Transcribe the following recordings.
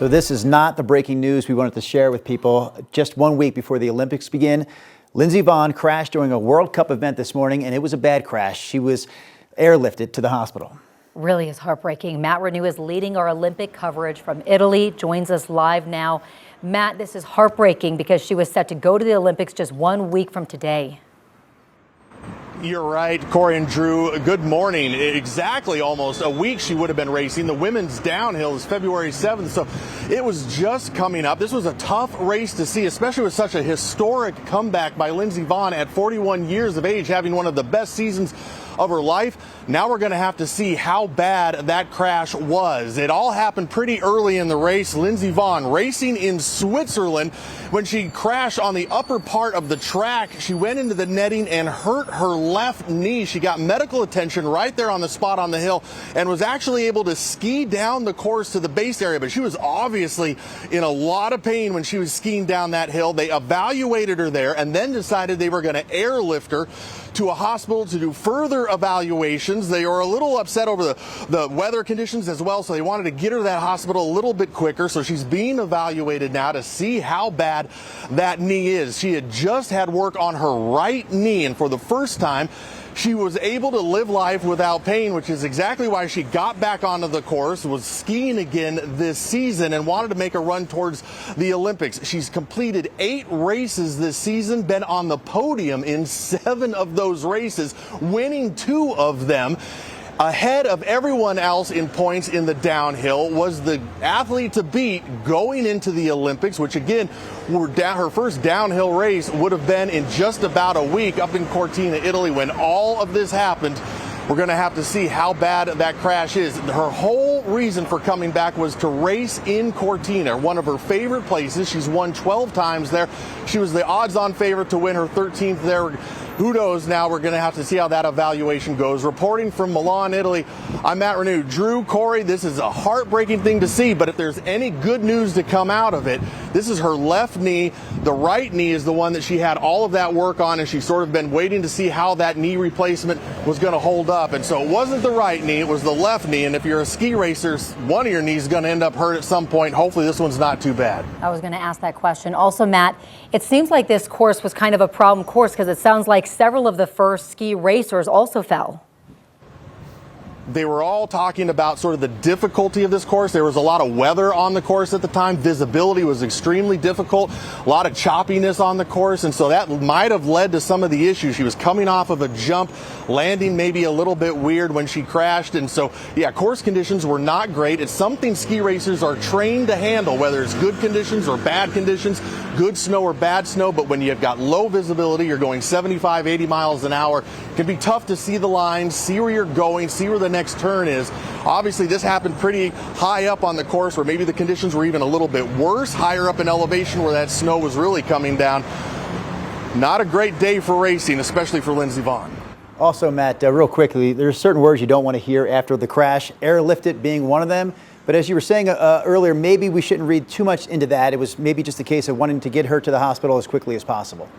So this is not the breaking news we wanted to share with people. Just 1 week before the Olympics begin, Lindsey Vonn crashed during a World Cup event this morning, and it was a bad crash. She was airlifted to the hospital. Really is heartbreaking. Matt Renew is leading our Olympic coverage from Italy, joins us live now. Matt, this is heartbreaking because she was set to go to the Olympics just 1 week from today. You're right, Corey and Drew. Good morning. Exactly almost a week she would have been racing. The women's downhill is February 7th, so it was just coming up. This was a tough race to see, especially with such a historic comeback by Lindsey Vonn at 41 years of age, having one of the best seasons of her life. Now we're going to have to see how bad that crash was. It all happened pretty early in the race. Lindsey Vonn racing in Switzerland. When she crashed on the upper part of the track, she went into the netting and hurt her left knee. She got medical attention right there on the spot on the hill and was actually able to ski down the course to the base area, but she was obviously in a lot of pain when she was skiing down that hill. They evaluated her there and then decided they were going to airlift her to a hospital to do further evaluations. They were a little upset over the weather conditions as well, so they wanted to get her to that hospital a little bit quicker. So she's being evaluated now to see how bad that knee is. She had just had work on her right knee, and for the first time, she was able to live life without pain, which is exactly why she got back onto the course, was skiing again this season, and wanted to make a run towards the Olympics. She's completed 8 races this season, been on the podium in 7 of those races, winning 2 of them. Ahead of everyone else in points in the downhill, was the athlete to beat going into the Olympics, which again, her first downhill race would have been in just about a week up in Cortina, Italy. When all of this happened, we're going to have to see how bad that crash is. Her whole reason for coming back was to race in Cortina, one of her favorite places. She's won 12 times there. She was the odds-on favorite to win her 13th there. Who knows now? We're going to have to see how that evaluation goes. Reporting from Milan, Italy, I'm Matt Renew. Drew, Corey, this is a heartbreaking thing to see, but if there's any good news to come out of it, this is her left knee. The right knee is the one that she had all of that work on, and she's sort of been waiting to see how that knee replacement was going to hold up. And so it wasn't the right knee, it was the left knee. And if you're a ski racer, one of your knees is going to end up hurt at some point. Hopefully this one's not too bad. I was going to ask that question. Also, Matt, it seems like this course was kind of a problem course because it sounds like several of the first ski racers also fell. They were all talking about sort of the difficulty of this course. There was a lot of weather on the course at the time. Visibility was extremely difficult, a lot of choppiness on the course, and so that might have led to some of the issues. She was coming off of a jump, landing maybe a little bit weird when she crashed, and so, yeah, course conditions were not great. It's something ski racers are trained to handle, whether it's good conditions or bad conditions, good snow or bad snow, but when you've got low visibility, you're going 75, 80 miles an hour, it can be tough to see the lines, see where you're going, see where the next turn is. Obviously, this happened pretty high up on the course where maybe the conditions were even a little bit worse, higher up in elevation where that snow was really coming down. Not a great day for racing, especially for Lindsey Vonn. Also, Matt, real quickly, there's certain words you don't want to hear after the crash, airlifted being one of them. But as you were saying earlier, maybe we shouldn't read too much into that. It was maybe just a case of wanting to get her to the hospital as quickly as possible.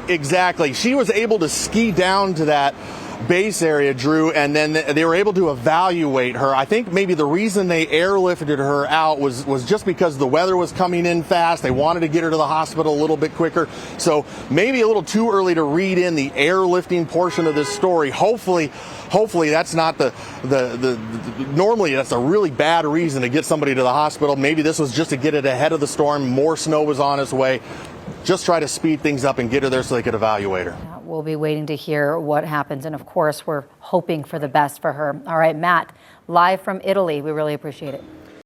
Exactly. She was able to ski down to that base area, Drew, and then they were able to evaluate her. I think maybe the reason they airlifted her out was just because the weather was coming in fast. They wanted to get her to the hospital a little bit quicker. So maybe a little too early to read in the airlifting portion of this story. Hopefully that's not normally that's a really bad reason to get somebody to the hospital. Maybe this was just to get it ahead of the storm. More snow was on its way. Just try to speed things up and get her there so they could evaluate her. Yeah, we'll be waiting to hear what happens. And of course, we're hoping for the best for her. All right, Matt, live from Italy. We really appreciate it.